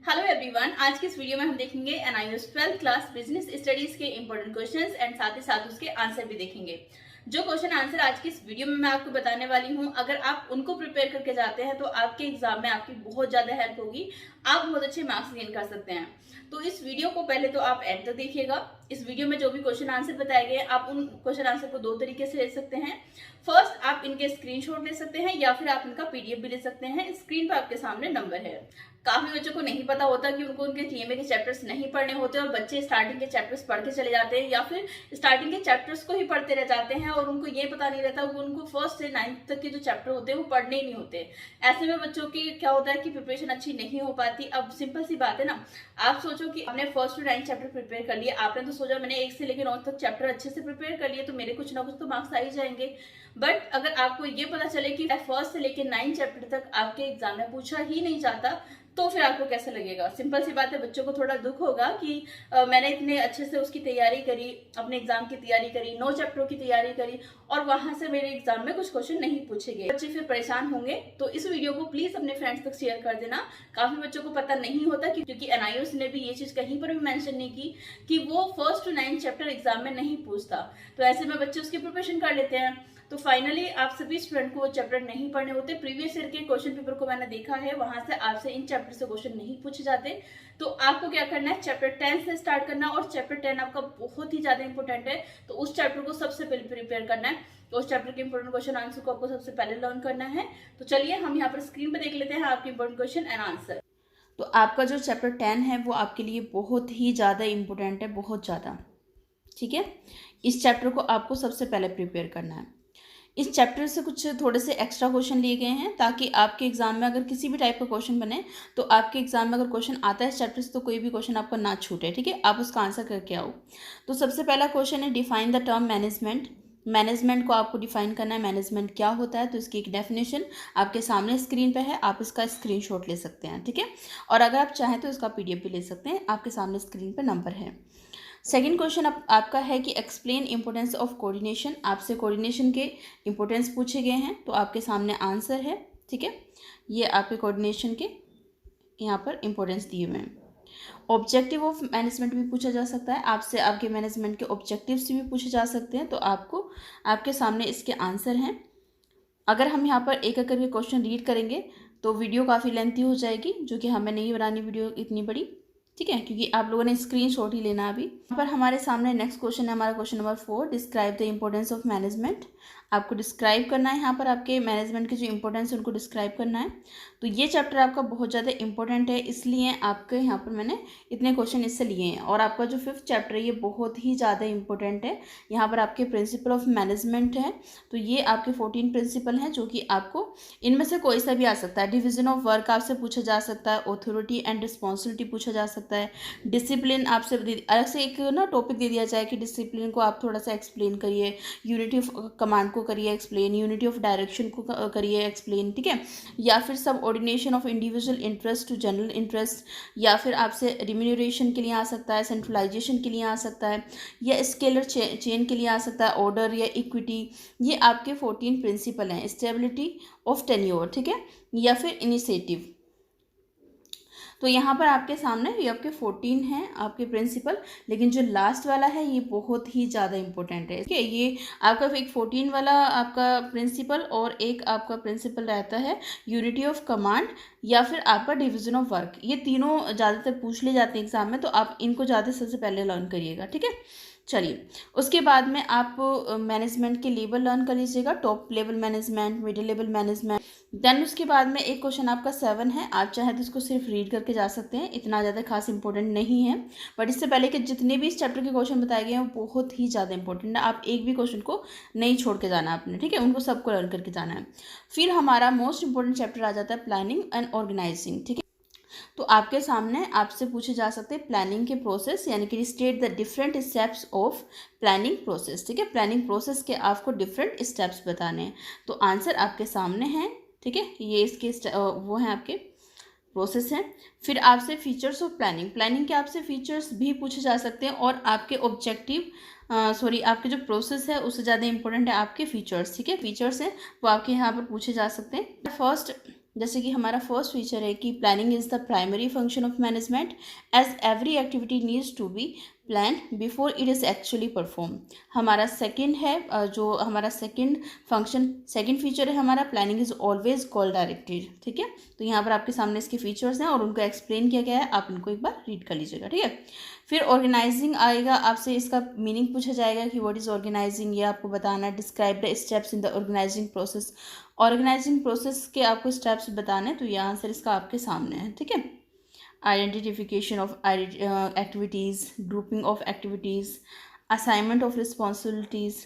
Hello everyone, आज की इस वीडियो में हम देखेंगे NIOS 12th class business studies के इंपॉर्टेंट क्वेश्चंस एंड साथ ही साथ उसके आंसर भी देखेंगे। जो क्वेश्चन आंसर आज की इस वीडियो में मैं आपको बताने वाली हूं, अगर आप उनको प्रिपेयर करके जाते हैं तो आपके एग्जाम में आपकी बहुत ज्यादा हेल्प होगी। आप बहुत अच्छे मार्क्स गेन कर सकते हैं। तो इस वीडियो को पहले तो आप एंड तक देखिएगा। इस वीडियो में जो भी क्वेश्चन आंसर बताए गए आप उन क्वेश्चन आंसर को दो तरीके से ले सकते हैं। फर्स्ट, आप इनके स्क्रीनशॉट ले सकते हैं या फिर आप इनका पीडीएफ भी ले सकते हैं। स्क्रीन पर आपके सामने नंबर है। काफी बच्चों को नहीं पता होता कि उनको उनके टीएमए के चैप्टर्स नहीं पढ़ने होते और बच्चे स्टार्टिंग के चैप्टर्स पढ़ के चले जाते हैं या फिर स्टार्टिंग के चैप्टर्स को ही पढ़ते रह जाते हैं और उनको ये पता नहीं रहता कि उनको फर्स्ट से 9th तक के जो चैप्टर होते हैं वो पढ़ने ही नहीं होते। ऐसे में बच्चों की क्या होता है कि प्रिपरेशन अच्छी नहीं हो पाती। अब सिंपल सी बात है ना, आप सोचो कि आपने first to 9th chapter prepare कर लिया, आपने तो सोचा मैंने 1 से लेकर 9 तक चैप्टर अच्छे से प्रिपेयर कर लिए तो मेरे कुछ ना कुछ तो मार्क्स आ ही जाएंगे। बट अगर आपको ये पता चले कि फर्स्ट से लेकर 9 चैप्टर तक आपके एग्जाम में पूछा ही नहीं जाता तो फिर आपको कैसे लगेगा। सिंपल सी बात है, बच्चों को थोड़ा दुख होगा कि मैंने इतने अच्छे से उसकी तैयारी करी, अपने एग्जाम की तैयारी करी, 9 चैप्टरों की तैयारी करी और वहां से मेरे एग्जाम में कुछ क्वेश्चन नहीं पूछे गए। बच्चे फिर परेशान होंगे। तो इस वीडियो को प्लीज अपने फ्रेंड्स तक शेयर कर देना। काफी बच्चों को पता नहीं होता क्योंकि एनआईओएस ने भी ये चीज कहीं पर भी मेंशन नहीं की कि वो फर्स्ट टू 9 चैप्टर एग्जाम में नहीं पूछता। तो ऐसे में बच्चे उसकी प्रिपरेशन कर लेते हैं। तो फाइनली आप सभी स्टूडेंट को वो चैप्टर नहीं पढ़ने होते। प्रीवियस ईयर के क्वेश्चन पेपर को मैंने देखा है, वहां से आपसे इन चैप्टर से क्वेश्चन नहीं पूछे जाते। तो आपको क्या करना है, चैप्टर 10 से स्टार्ट करना और चैप्टर 10 आपका बहुत ही ज्यादा इंपॉर्टेंट है। तो उस चैप्टर को सबसे पहले प्रिपेयर करना है। तो उस चैप्टर के इंपॉर्टेंट क्वेश्चन आंसर को आपको सबसे पहले लर्न करना है। तो चलिए हम यहाँ पर स्क्रीन पर देख लेते हैं आपके इंपॉर्टेंट क्वेश्चन एंड आंसर। तो आपका जो चैप्टर 10 है वो आपके लिए बहुत ही ज़्यादा इम्पोर्टेंट है, बहुत ज़्यादा। ठीक है, इस चैप्टर को आपको सबसे पहले प्रिपेयर करना है। इस चैप्टर से कुछ थोड़े से एक्स्ट्रा क्वेश्चन लिए गए हैं ताकि आपके एग्जाम में अगर किसी भी टाइप का क्वेश्चन बने तो आपके एग्जाम में अगर क्वेश्चन आता है इस चैप्टर से तो कोई भी क्वेश्चन आपका ना छूटे। ठीक है, आप उसका आंसर करके आओ। तो सबसे पहला क्वेश्चन है, define the term management. Management को आपको डिफाइन करना है, मैनेजमेंट क्या होता है। तो इसकी एक डेफिनेशन आपके सामने स्क्रीन पे है, आप इसका स्क्रीनशॉट ले सकते हैं। ठीक है, और अगर आप चाहें तो इसका पीडीएफ भी ले सकते हैं, आपके सामने स्क्रीन पे नंबर है। सेकेंड क्वेश्चन आपका है कि एक्सप्लेन इंपॉर्टेंस ऑफ कोऑर्डिनेशन। आपसे कोऑर्डिनेशन के इंपॉर्टेंस पूछे गए हैं तो आपके सामने आंसर है। ठीक है, ये आपके कोऑर्डिनेशन के यहाँ पर इंपॉर्टेंस दिए हुए हैं। ऑब्जेक्टिव ऑफ मैनेजमेंट भी पूछा जा सकता है, आपसे आपके मैनेजमेंट के ऑब्जेक्टिव्स भी पूछे जा सकते हैं। तो आपको आपके सामने इसके आंसर हैं। अगर हम यहाँ पर एक एक करके क्वेश्चन रीड करेंगे तो वीडियो काफ़ी लेंथी हो जाएगी, जो कि हमें नहीं बनानी वीडियो इतनी बड़ी। ठीक है, क्योंकि आप लोगों ने स्क्रीनशॉट ही लेना अभी। यहाँ पर हमारे सामने नेक्स्ट क्वेश्चन है, हमारा question number 4, describe the importance of management. आपको डिस्क्राइब करना है यहाँ पर आपके मैनेजमेंट के जो इंपॉर्टेंस है उनको डिस्क्राइब करना है। तो ये चैप्टर आपका बहुत ज़्यादा इंपॉर्टेंट है, इसलिए आपके यहाँ पर मैंने इतने क्वेश्चन इससे लिए हैं। और आपका जो 5th चैप्टर है ये बहुत ही ज़्यादा इंपॉर्टेंट है। यहाँ पर आपके प्रिंसिपल ऑफ मैनेजमेंट है। तो ये आपके 14 प्रिंसिपल हैं जो कि आपको इनमें से कोई सा भी आ सकता है। डिवीजन ऑफ वर्क आपसे पूछा जा सकता है, ऑथोरिटी एंड रिस्पॉन्सिबिलिटी पूछा जा सकता है, डिसिप्लिन आपसे अलग से एक ना टॉपिक दे दिया जाए कि डिसिप्लिन को आप थोड़ा सा एक्सप्लेन करिए, यूनिटी ऑफ कमांड को करिए एक्सप्लेन, यूनिटी ऑफ डायरेक्शन को करिए एक्सप्लेन। ठीक है, या फिर subordination of individual interest to general interest, या फिर आपसे रिम्यूनरेशन के लिए आ सकता है, सेंट्रलाइजेशन के लिए आ सकता है, या स्केलर चेन के लिए आ सकता है, ऑर्डर या इक्विटी। ये आपके 14 प्रिंसिपल हैं। स्टेबिलिटी ऑफ टेन्योर, ठीक है, या फिर इनिशिएटिव। तो यहाँ पर आपके सामने ये आपके 14 हैं आपके प्रिंसिपल, लेकिन जो लास्ट वाला है ये बहुत ही ज़्यादा इंपॉर्टेंट है। ठीक है, ये आपका एक 14 वाला आपका प्रिंसिपल और एक आपका प्रिंसिपल रहता है यूनिटी ऑफ कमांड या फिर आपका डिवीजन ऑफ वर्क। ये तीनों ज़्यादातर पूछ ले जाते हैं एग्जाम में, तो आप इनको ज़्यादा सबसे पहले लर्न करिएगा। ठीक है, चलिए उसके बाद में आप मैनेजमेंट के लेवल लर्न कर लीजिएगा, top level management, middle level management. Then उसके बाद में एक क्वेश्चन आपका 7 है, आप चाहे तो इसको सिर्फ रीड करके जा सकते हैं, इतना ज़्यादा खास इंपॉर्टेंट नहीं है। बट इससे पहले कि जितने भी इस चैप्टर के क्वेश्चन बताए गए हैं वो बहुत ही ज़्यादा इंपॉर्टेंट है। आप एक भी क्वेश्चन को नहीं छोड़ के जाना आपने। ठीक है, उनको सबको लर्न करके जाना है। फिर हमारा मोस्ट इंपॉर्टेंट चैप्टर आ जाता है प्लानिंग एंड ऑर्गेनाइजिंग। ठीक है, तो आपके सामने आपसे पूछे जा सकते हैं प्लानिंग के प्रोसेस, यानी कि state the different steps of planning process. ठीक है, प्लानिंग प्रोसेस के आपको डिफरेंट स्टेप्स बताने हैं। तो आंसर आपके सामने हैं। ठीक है, ये इसके वो हैं आपके प्रोसेस हैं। फिर आपसे फीचर्स ऑफ प्लानिंग, प्लानिंग के आपसे फीचर्स भी पूछे जा सकते हैं और आपके ऑब्जेक्टिव आपके जो प्रोसेस है उससे ज़्यादा इंपॉर्टेंट है आपके फीचर्स। ठीक है, फीचर्स हैं वो आपके यहाँ पर पूछे जा सकते हैं। फर्स्ट जैसे कि हमारा फर्स्ट फीचर है कि planning is the primary function of management as every activity needs to be plan before it is actually perform. हमारा सेकंड है जो हमारा सेकंड फीचर है हमारा, planning is always goal directed. ठीक है, तो यहाँ पर आपके सामने इसके फीचर्स हैं और उनको एक्सप्लेन किया गया है, आप इनको एक बार रीड कर लीजिएगा। ठीक है, फिर ऑर्गेनाइजिंग आएगा, आपसे इसका मीनिंग पूछा जाएगा कि व्हाट इज़ ऑर्गेनाइजिंग, ये आपको बताना है। Describe the steps in the organising process, organising process के आपको स्टेप्स बताने, तो ये आंसर इसका आपके सामने है। ठीक है, identification of activities, grouping of activities, assignment of responsibilities,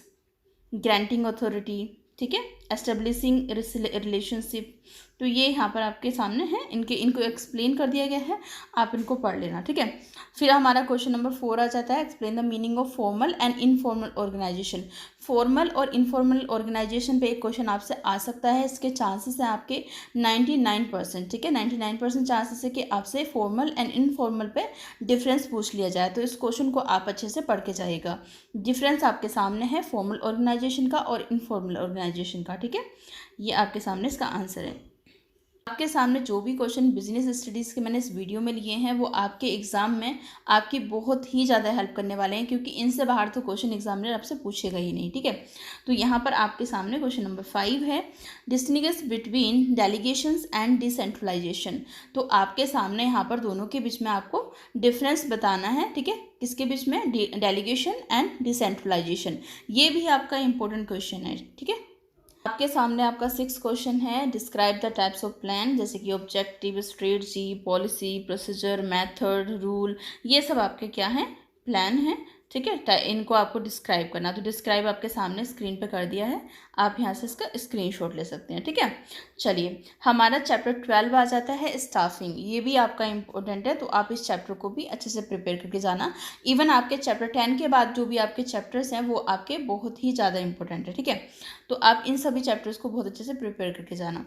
granting authority. ठीक है, एस्टेब्लिशिंग रिलेशनशिप, तो ये यहाँ पर आपके सामने है, इनको एक्सप्लेन कर दिया गया है, आप इनको पढ़ लेना। ठीक है, फिर हमारा क्वेश्चन नंबर 4 आ जाता है, explain the meaning of formal and informal organisation. Formal और इनफॉर्मल ऑर्गेनाइजेशन पे एक क्वेश्चन आपसे आ सकता है, इसके चांसेस हैं आपके 99%। ठीक है, 99% चांसेस है कि आपसे फॉर्मल एंड इनफॉर्मल पे डिफरेंस पूछ लिया जाए, तो इस क्वेश्चन को आप अच्छे से पढ़ के जाइएगा। डिफरेंस आपके सामने है फॉर्मल ऑर्गेनाइजेशन का और इनफॉर्मल ऑर्गेनाइजेशन का। ठीक है, ये आपके सामने इसका आंसर है। आपके सामने जो भी क्वेश्चन बिजनेस स्टडीज़ के मैंने इस वीडियो में लिए हैं वो आपके एग्ज़ाम में आपकी बहुत ही ज़्यादा हेल्प करने वाले हैं, क्योंकि इनसे बाहर तो क्वेश्चन एग्जामिनर आपसे पूछेगा ही नहीं। ठीक है, तो यहाँ पर आपके सामने क्वेश्चन नंबर 5 है, distinguish between delegations and decentralisation. तो आपके सामने यहाँ पर दोनों के बीच में आपको डिफरेंस बताना है। ठीक है, किसके बीच में, डेलीगेशन एंड डिसेंट्रलाइजेशन, ये भी आपका इंपॉर्टेंट क्वेश्चन है। ठीक है, आपके सामने आपका 6 क्वेश्चन है, describe the types of plan, जैसे कि objective, strategy, policy, procedure, method, rule, ये सब आपके क्या हैं, प्लान हैं। ठीक है, इनको आपको डिस्क्राइब करना, तो डिस्क्राइब आपके सामने स्क्रीन पे कर दिया है, आप यहाँ से इसका स्क्रीनशॉट ले सकते हैं। ठीक है, चलिए हमारा चैप्टर 12 आ जाता है, स्टाफिंग। ये भी आपका इम्पोर्टेंट है, तो आप इस चैप्टर को भी अच्छे से प्रिपेयर करके जाना। इवन आपके चैप्टर 10 के बाद जो भी आपके चैप्टर्स हैं वो आपके बहुत ही ज़्यादा इंपॉर्टेंट है। ठीक है, तो आप इन सभी चैप्टर्स को बहुत अच्छे से प्रिपेयर करके जाना।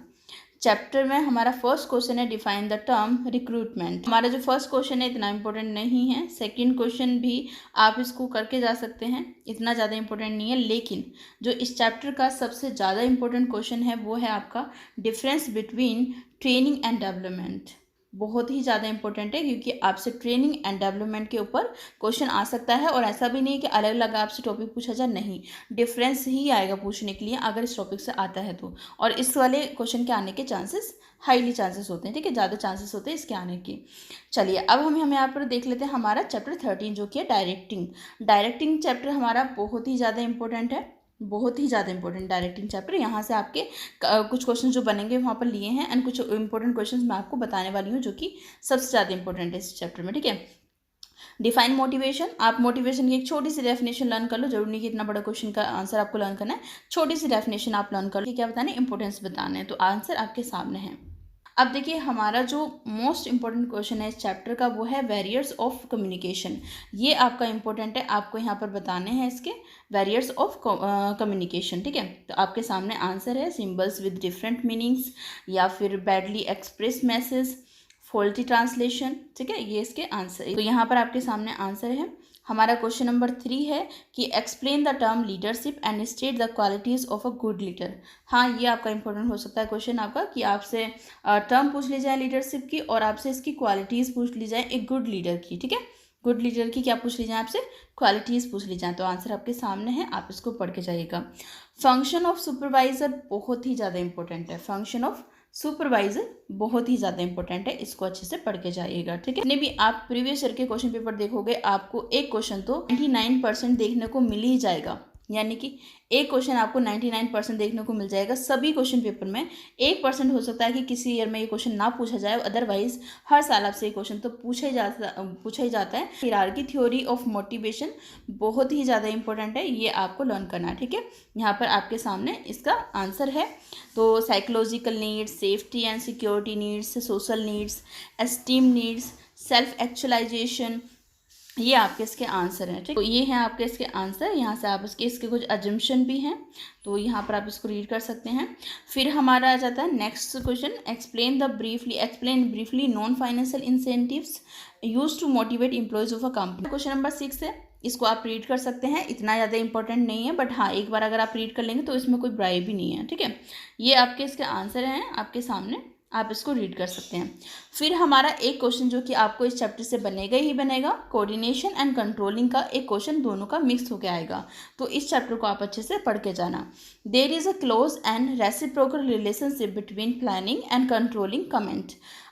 चैप्टर में हमारा फर्स्ट क्वेश्चन है, डिफाइन द टर्म रिक्रूटमेंट। हमारा जो फर्स्ट क्वेश्चन है इतना इंपॉर्टेंट नहीं है, सेकंड क्वेश्चन भी आप इसको करके जा सकते हैं, इतना ज़्यादा इंपॉर्टेंट नहीं है। लेकिन जो इस चैप्टर का सबसे ज़्यादा इंपॉर्टेंट क्वेश्चन है वो है आपका difference between training and development. बहुत ही ज़्यादा इंपॉर्टेंट है, क्योंकि आपसे ट्रेनिंग एंड डेवलपमेंट के ऊपर क्वेश्चन आ सकता है, और ऐसा भी नहीं कि अलग अलग आपसे टॉपिक पूछा जाए, नहीं, डिफरेंस ही आएगा पूछने के लिए अगर इस टॉपिक से आता है तो। और इस वाले क्वेश्चन के आने के चांसेस हाईली चांसेस होते हैं। ठीक है, ज़्यादा चांसेस होते हैं इसके आने के। चलिए अब हम यहाँ पर देख लेते हैं हमारा चैप्टर 13 जो कि है डायरेक्टिंग। डायरेक्टिंग चैप्टर हमारा बहुत ही ज़्यादा इंपॉर्टेंट है, बहुत ही ज़्यादा इंपॉर्टेंट डायरेक्टिंग चैप्टर। यहाँ से आपके कुछ क्वेश्चन जो बनेंगे वहाँ पर लिए हैं, एंड कुछ इंपॉर्टेंट क्वेश्चन मैं आपको बताने वाली हूँ जो कि सबसे ज़्यादा इंपॉर्टेंट है इस चैप्टर में। ठीक है, डिफाइन मोटिवेशन, आप मोटिवेशन की एक छोटी सी डेफिनेशन लर्न कर लो, जरूरी नहीं कि इतना बड़ा क्वेश्चन का आंसर आपको लर्न करना है, छोटी सी डेफिनेशन आप लर्न कर लो, क्या बताना है, इंपॉर्टेंस बताना है, तो आंसर आपके सामने है। अब देखिए हमारा जो मोस्ट इंपॉर्टेंट क्वेश्चन है इस चैप्टर का वो है बैरियर्स ऑफ कम्युनिकेशन। ये आपका इंपॉर्टेंट है, आपको यहाँ पर बताने हैं इसके बैरियर्स ऑफ कम्युनिकेशन। ठीक है, तो आपके सामने आंसर है, सिंबल्स विद डिफरेंट मीनिंग्स, या फिर badly express message, faulty translation. ठीक है, ये इसके आंसर, तो यहाँ पर आपके सामने आंसर है। हमारा क्वेश्चन नंबर 3 है कि explain the term leadership and state the qualities of a good leader. हाँ, ये आपका इंपॉर्टेंट हो सकता है क्वेश्चन आपका, कि आपसे टर्म पूछ ली जाए लीडरशिप की और आपसे इसकी क्वालिटीज़ पूछ ली जाए एक गुड लीडर की। ठीक है, गुड लीडर की क्या पूछ ली जाए आपसे, क्वालिटीज़ पूछ ली जाए, तो आंसर आपके सामने है, आप इसको पढ़ के जाइएगा। फंक्शन ऑफ सुपरवाइजर बहुत ही ज़्यादा इंपॉर्टेंट है, फंक्शन ऑफ सुपरवाइजर बहुत ही ज़्यादा इंपॉर्टेंट है, इसको अच्छे से पढ़ के जाइएगा। ठीक है, जितने भी आप प्रीवियस ईयर के क्वेश्चन पेपर देखोगे आपको एक क्वेश्चन तो 99% देखने को मिल ही जाएगा, यानी कि एक क्वेश्चन आपको 99% देखने को मिल जाएगा सभी क्वेश्चन पेपर में। 1% हो सकता है कि किसी ईयर में ये क्वेश्चन ना पूछा जाए, अदरवाइज हर साल आपसे ये क्वेश्चन तो पूछा ही जाता है। हायरार्की थ्योरी ऑफ मोटिवेशन बहुत ही ज़्यादा इंपॉर्टेंट है, ये आपको लर्न करना है। ठीक है, यहाँ पर आपके सामने इसका आंसर है, तो psychological needs, safety and security needs, social needs, esteem needs, self actualisation, ये आपके इसके आंसर हैं। ठीक, तो ये हैं आपके इसके आंसर। यहाँ से आप इसके कुछ अजम्पशन भी हैं, तो यहाँ पर आप इसको रीड कर सकते हैं। फिर हमारा आ जाता है next question, explain briefly non financial incentives use to motivate employees of a company. Question number 6 है, इसको आप रीड कर सकते हैं, इतना ज़्यादा इंपॉर्टेंट नहीं है, बट हाँ एक बार अगर आप रीड कर लेंगे तो इसमें कोई बुराई भी नहीं है। ठीक है, ये आपके इसके आंसर हैं आपके सामने, आप इसको रीड कर सकते हैं। फिर हमारा एक क्वेश्चन जो कि आपको इस चैप्टर से बनेगा ही बनेगा, कोऑर्डिनेशन एंड कंट्रोलिंग का एक क्वेश्चन दोनों का मिक्स होकर आएगा, तो इस चैप्टर को आप अच्छे से पढ़ के जाना। There is a close and reciprocal relationship between planning and controlling comment.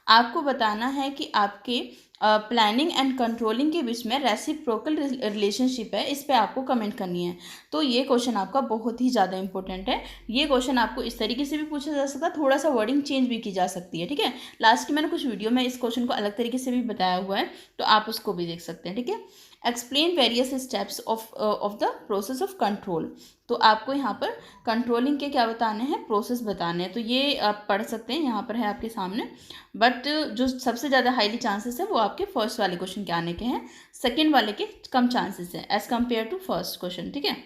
आपको बताना है कि आपके प्लानिंग एंड कंट्रोलिंग के बीच में रेसिप्रोकल रिलेशनशिप है, इस पे आपको कमेंट करनी है। तो ये क्वेश्चन आपका बहुत ही ज़्यादा इंपॉर्टेंट है। ये क्वेश्चन आपको इस तरीके से भी पूछा जा सकता है, थोड़ा सा वर्डिंग चेंज भी की जा सकती है, ठीक है। लास्ट की मैंने कुछ वीडियो में इस क्वेश्चन को अलग तरीके से भी बताया हुआ है, तो आप उसको भी देख सकते हैं, ठीक है। Explain various steps of the process of control. तो आपको यहाँ पर कंट्रोलिंग के क्या बताने हैं, प्रोसेस बताने हैं, तो ये आप पढ़ सकते हैं, यहाँ पर है आपके सामने। बट जो सबसे ज़्यादा हाईली चांसेस है वो आपके फर्स्ट वाले क्वेश्चन के आने के हैं, सेकंड वाले के कम चांसेस हैं as compare to first question, ठीक है।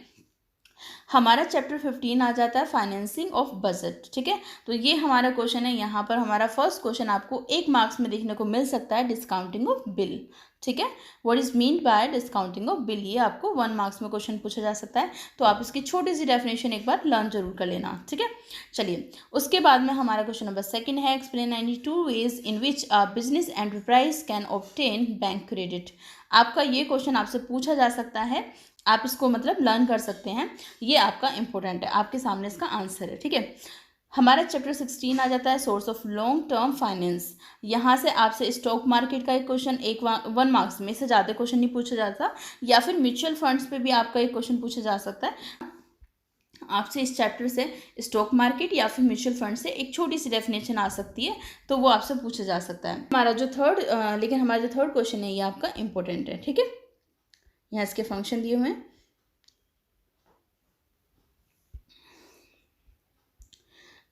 हमारा चैप्टर 15 आ जाता है फाइनेंसिंग ऑफ बजट, ठीक है। तो ये हमारा क्वेश्चन है, यहाँ पर हमारा फर्स्ट क्वेश्चन आपको 1 मार्क्स में देखने को मिल सकता है, डिस्काउंटिंग ऑफ बिल, ठीक है। What is mean by discounting of bill, ये आपको 1 मार्क्स में क्वेश्चन पूछा जा सकता है, तो आप इसकी छोटी सी डेफिनेशन एक बार लर्न जरूर कर लेना, ठीक है। चलिए, उसके बाद में हमारा क्वेश्चन नंबर 2 है, explain 92 ways in which a business enterprise can obtain bank credit. आपका ये क्वेश्चन आपसे पूछा जा सकता है, आप इसको मतलब लर्न कर सकते हैं, ये आपका इंपॉर्टेंट है, आपके सामने इसका आंसर है, ठीक है। हमारा चैप्टर 16 आ जाता है, source of long term finance. यहाँ से आपसे स्टॉक मार्केट का एक क्वेश्चन 1 मार्क्स में से ज़्यादा क्वेश्चन नहीं पूछा जाता, या फिर म्यूचुअल फंड्स पे भी आपका एक क्वेश्चन पूछा जा सकता है। आपसे इस चैप्टर से स्टॉक मार्केट या फिर म्यूचुअल फंड से एक छोटी सी डेफिनेशन आ सकती है, तो वो आपसे पूछा जा सकता है। हमारा जो थर्ड क्वेश्चन है ये आपका इंपॉर्टेंट है, ठीक है। यहाँ इसके फंक्शन दिए हुए हैं।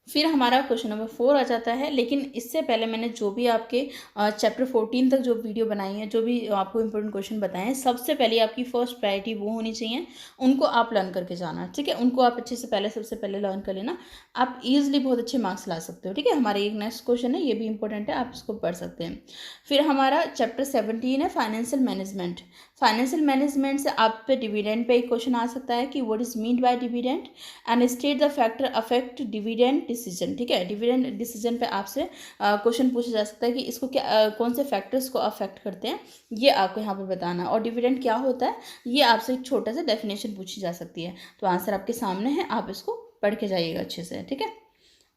फिर हमारा क्वेश्चन नंबर 4 आ जाता है, लेकिन इससे पहले मैंने जो भी आपके चैप्टर 14 तक जो वीडियो बनाई है, जो भी आपको इंपॉर्टेंट क्वेश्चन बताए हैं, सबसे पहले आपकी फर्स्ट प्रायोरिटी वो होनी चाहिए, उनको आप लर्न करके जाना, ठीक है। उनको आप अच्छे से सबसे पहले लर्न कर लेना, आप ईजिली बहुत अच्छे मार्क्स ला सकते हो, ठीक है। हमारा एक नेक्स्ट क्वेश्चन है, ये भी इंपॉर्टेंट है, आप इसको पढ़ सकते हैं। फिर हमारा चैप्टर 17 है, फाइनेंशियल मैनेजमेंट। फाइनेंशियल मैनेजमेंट से आप पे डिविडेंड पे एक क्वेश्चन आ सकता है कि what is mean by dividend and state the factor affect dividend decision, ठीक है। डिविडेंड डिसीजन पे आपसे क्वेश्चन पूछा जा सकता है कि इसको क्या कौन से फैक्टर्स को अफेक्ट करते हैं, ये आपको यहाँ पर बताना, और डिविडेंड क्या होता है ये आपसे एक छोटा सा डेफिनेशन पूछी जा सकती है। तो आंसर आपके सामने है, आप इसको पढ़ के जाइएगा अच्छे से, ठीक है।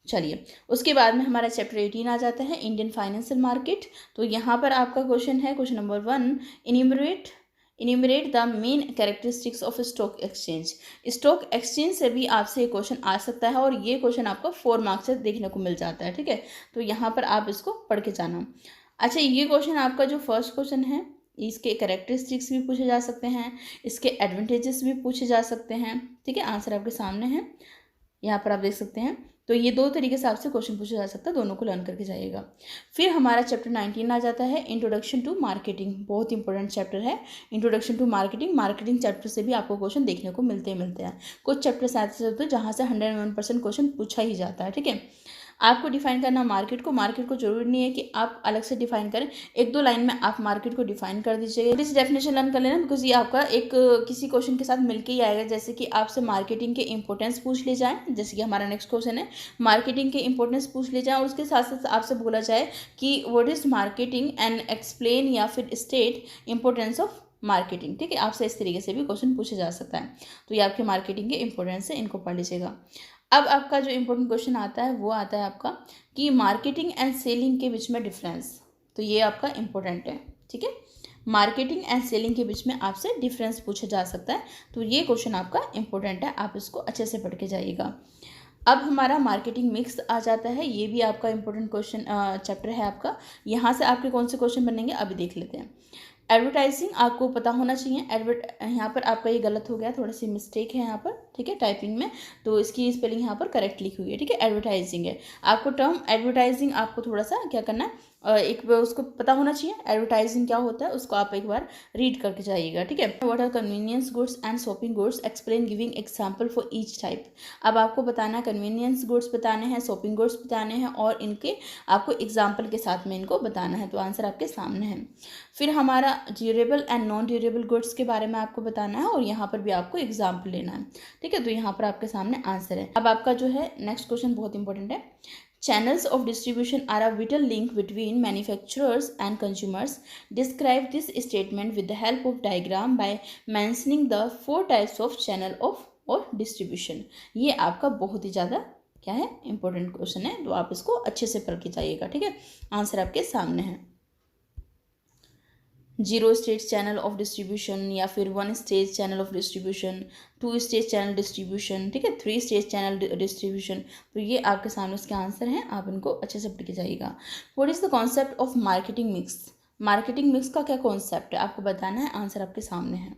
चलिए, उसके बाद में हमारा चैप्टर 18 आ जाता है, इंडियन फाइनेंशियल मार्केट। तो यहाँ पर आपका क्वेश्चन है, question number 1, enumerate the main characteristics of stock exchange. Stock exchange से भी आपसे ये क्वेश्चन आ सकता है, और ये क्वेश्चन आपको 4 मार्क्स से देखने को मिल जाता है, ठीक है। तो यहाँ पर आप इसको पढ़ के जाना। अच्छा, ये क्वेश्चन आपका जो फर्स्ट क्वेश्चन है, इसके कैरेक्टरिस्टिक्स भी पूछे जा सकते हैं, इसके एडवांटेजेस भी पूछे जा सकते हैं, ठीक है। आंसर आपके सामने है, यहाँ पर आप देख सकते हैं। तो ये 2 तरीके से आपसे क्वेश्चन पूछा जा सकता है, दोनों को लर्न करके जाइएगा। फिर हमारा चैप्टर 19 आ जाता है, इंट्रोडक्शन टू मार्केटिंग। बहुत इंपॉर्टेंट चैप्टर है introduction to marketing. Marketing chapter से भी आपको क्वेश्चन देखने को मिलते हैं। कुछ चैप्टर्स ऐसे होते हैं जहाँ से 101% क्वेश्चन पूछा ही जाता है, ठीक है। आपको डिफाइन करना मार्केट को जरूरी नहीं है कि आप अलग से डिफाइन करें, 1-2 लाइन में आप मार्केट को डिफाइन कर दीजिएगा। इस डेफिनेशन लर्न कर लेना, बिकॉज ये आपका एक किसी क्वेश्चन के साथ मिलके ही आएगा। जैसे कि आपसे मार्केटिंग के इंपॉर्टेंस पूछ ले जाए, जैसे कि हमारा नेक्स्ट क्वेश्चन है, मार्केटिंग के इंपॉर्टेंस पूछ ले जाए, और उसके साथ साथ आपसे बोला जाए कि what is marketing and explain या फिर स्टेट इंपॉर्टेंस ऑफ मार्केटिंग, ठीक है। आपसे इस तरीके से भी क्वेश्चन पूछा जा सकता है। तो ये आपके मार्केटिंग के इंपॉर्टेंस है, इनको पढ़ लीजिएगा। अब आपका जो इम्पोर्टेंट क्वेश्चन आता है वो आता है आपका कि मार्केटिंग एंड सेलिंग के बीच में डिफरेंस। तो ये आपका इम्पोर्टेंट है, ठीक है। मार्केटिंग एंड सेलिंग के बीच में आपसे डिफरेंस पूछा जा सकता है, तो ये क्वेश्चन आपका इम्पोर्टेंट है, आप इसको अच्छे से पढ़ के जाइएगा। अब हमारा मार्केटिंग मिक्स आ जाता है, ये भी आपका इम्पोर्टेंट क्वेश्चन चैप्टर है आपका। यहाँ से आपके कौन से क्वेश्चन बनेंगे अभी देख लेते हैं। एडवर्टाइजिंग आपको पता होना चाहिए। यहाँ पर आपका ये गलत हो गया, थोड़ा सी मिस्टेक है यहाँ पर, ठीक है, टाइपिंग में, तो इसकी स्पेलिंग यहाँ पर करेक्ट लिखी हुई है, ठीक है। एडवर्टाइजिंग है, आपको टर्म एडवर्टाइजिंग आपको थोड़ा सा क्या करना है, एक बार उसको पता होना चाहिए एडवर्टाइजिंग क्या होता है, उसको आप एक बार रीड करके जाइएगा, ठीक है। What are convenience goods and shopping goods, explain giving example for each type. अब आपको बताना है कन्वीनियंस गुड्स बताने हैं, शॉपिंग गुड्स बताने हैं, और इनके आपको एग्जाम्पल के साथ में इनको बताना है। तो आंसर आपके सामने है। फिर हमारा durable and non durable goods के बारे में आपको बताना है, और यहाँ पर भी आपको एग्जाम्पल लेना है, ठीक है। तो यहाँ पर आपके सामने आंसर है। अब आपका जो है नेक्स्ट क्वेश्चन बहुत इंपॉर्टेंट है, Channels of distribution are a vital link between manufacturers and consumers. Describe this statement with the help of diagram by mentioning the 4 types of channel of और distribution. ये आपका बहुत ही ज़्यादा क्या है, इंपॉर्टेंट क्वेश्चन है, तो आप इसको अच्छे से पढ़ के जाइएगा, ठीक है। आंसर आपके सामने है। 0 स्टेज चैनल ऑफ डिस्ट्रीब्यूशन, या फिर 1 stage channel of distribution, 2 stage channel distribution, ठीक है, 3 स्टेज चैनल डिस्ट्रीब्यूशन। तो ये आपके सामने उसके आंसर हैं, आप इनको अच्छे से पढ़ के जाइएगा। What is the concept of marketing mix? Marketing mix का क्या कॉन्सेप्ट है आपको बताना है, आंसर आपके सामने है।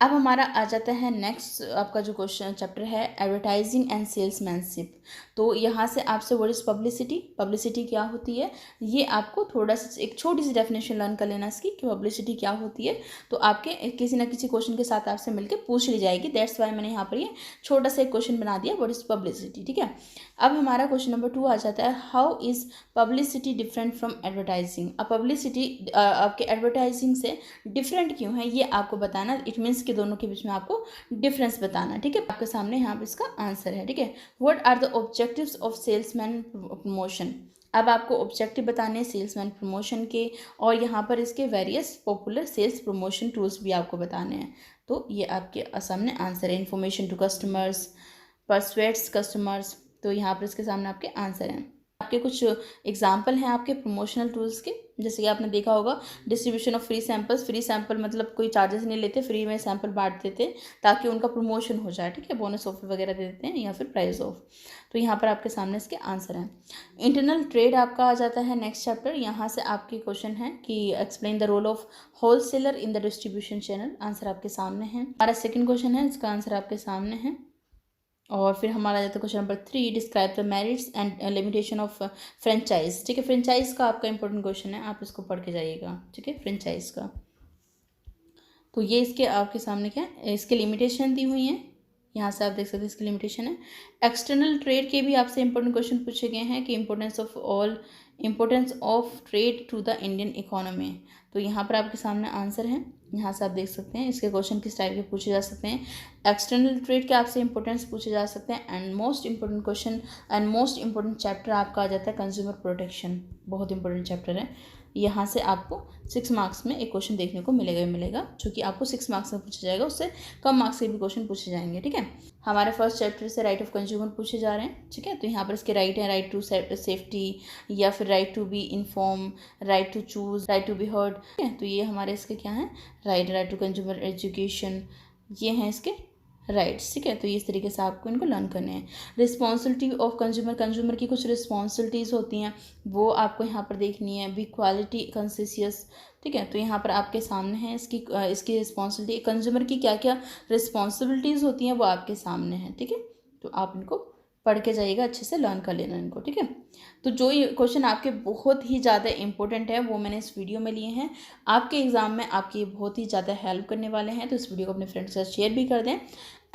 अब हमारा आ जाता है नेक्स्ट आपका जो क्वेश्चन चैप्टर है, एडवर्टाइजिंग एंड सेल्समैनशिप। तो यहाँ से आपसे व्हाट इज़ पब्लिसिटी, पब्लिसिटी क्या होती है, ये आपको थोड़ा सा एक छोटी सी डेफिनेशन लर्न कर लेना इसकी कि पब्लिसिटी क्या होती है। तो आपके किसी ना किसी क्वेश्चन के साथ आपसे मिलकर पूछ ली जाएगी, दैट्स वाई मैंने यहाँ पर ये छोटा सा एक क्वेश्चन बना दिया, व्हाट इज़ पब्लिसिटी, ठीक है। अब हमारा क्वेश्चन नंबर 2 आ जाता है, how is publicity different from advertising. अब पब्लिसिटी आपके एडवर्टाइजिंग से डिफरेंट क्यों है, ये आपको बताना, इट मीन्स कि दोनों के बीच में आपको डिफरेंस बताना, ठीक है। आपके सामने यहाँ पर इसका आंसर है, ठीक है। What are the objectives of salesman promotion. अब आपको ऑब्जेक्टिव बताने सेल्समैन प्रमोशन के, और यहाँ पर इसके various popular sales promotion tools भी आपको बताने हैं। तो ये आपके सामने आंसर है। Information to customers, persuades customers, तो यहाँ पर इसके सामने आपके आंसर हैं। आपके कुछ एग्जाम्पल हैं आपके प्रमोशनल टूल्स के, जैसे कि आपने देखा होगा distribution of free samples. Free sample मतलब कोई चार्जेस नहीं लेते, फ्री में सैंपल बांट देते हैं ताकि उनका प्रमोशन हो जाए, ठीक है, बोनस ऑफर वगैरह दे देते हैं या फिर प्राइस ऑफ। तो यहाँ पर आपके सामने इसके आंसर हैं। इंटरनल ट्रेड आपका आ जाता है नेक्स्ट चैप्टर। यहाँ से आपके क्वेश्चन है कि explain the role of wholesaler in the distribution channel, answer आपके सामने है। हमारा सेकेंड क्वेश्चन है, इसका आंसर आपके सामने है। और फिर हमारा जाता है question number 3, describe the merits and limitation of franchise, ठीक है। फ्रेंचाइज का आपका इंपॉर्टेंट क्वेश्चन है, आप इसको पढ़ के जाइएगा, ठीक है, फ्रेंचाइज का। तो ये इसके आपके सामने क्या है, इसके लिमिटेशन दी हुई हैं, यहाँ से आप देख सकते हैं इसकी लिमिटेशन है। एक्सटर्नल ट्रेड के भी आपसे इंपॉर्टेंट क्वेश्चन पूछे गए हैं कि importance of trade to the Indian economy. तो यहाँ पर आपके सामने आंसर है, यहाँ से आप देख सकते हैं इसके क्वेश्चन किस टाइप के पूछे जा सकते हैं। एक्सटर्नल ट्रेड के आपसे इंपॉर्टेंस पूछे जा सकते हैं। And most important question and most important chapter आपका आ जाता है कंज्यूमर प्रोटेक्शन, बहुत इंपॉर्टेंट चैप्टर है। यहाँ से आपको 6 मार्क्स में एक क्वेश्चन देखने को मिलेगा, जो कि आपको 6 मार्क्स में पूछा जाएगा, उससे कम मार्क्स के भी क्वेश्चन पूछे जाएंगे, ठीक है। हमारे फर्स्ट चैप्टर से राइट ऑफ कंज्यूमर पूछे जा रहे हैं, ठीक है। तो यहाँ पर इसके राइट है, राइट टू सेफ्टी, या फिर right to be inform, right to choose, right to be heard, ठीक है। तो ये हमारे इसके क्या है, राइट टू कंज्यूमर एजुकेशन, ये हैं इसके राइट्स, ठीक है। तो इस तरीके से आपको इनको लर्न करने हैं। रिस्पॉन्सिबिलिटी ऑफ कंज्यूमर की कुछ रिस्पॉन्सिबिलिटीज़ होती हैं, वो आपको यहाँ पर देखनी है। बी क्वालिटी कॉन्शियस, ठीक है। तो यहाँ पर आपके सामने है इसकी रिस्पॉन्सिबिलिटी, कंज्यूमर की क्या क्या रिस्पॉन्सिबिलिटीज़ होती हैं वो आपके सामने है, ठीक है। तो आप इनको पढ़ के जाइएगा, अच्छे से लर्न कर लेना इनको, ठीक है। तो जो ये क्वेश्चन आपके बहुत ही ज़्यादा इंपॉर्टेंट है वो मैंने इस वीडियो में लिए हैं, आपके एग्जाम में आपकी बहुत ही ज़्यादा हेल्प करने वाले हैं। तो इस वीडियो को अपने फ्रेंड्स के साथ शेयर भी कर दें।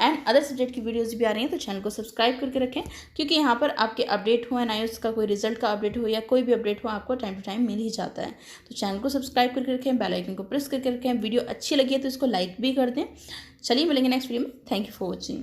एंड अदर सब्जेक्ट की वीडियोस भी आ रही हैं, तो चैनल को सब्सक्राइब करके रखें, क्योंकि यहाँ पर आपके अपडेट हो, NIOS का कोई रिजल्ट का अपडेट हो या कोई भी अपडेट हो, आपको टाइम टू टाइम मिल ही जाता है। तो चैनल को सब्सक्राइब करके रखें, बेल आइकन को प्रेस करके रखें। वीडियो अच्छी लगी है तो इसको लाइक भी कर दें। चलिए मिलेंगे नेक्स्ट वीडियो में। Thank you for watching.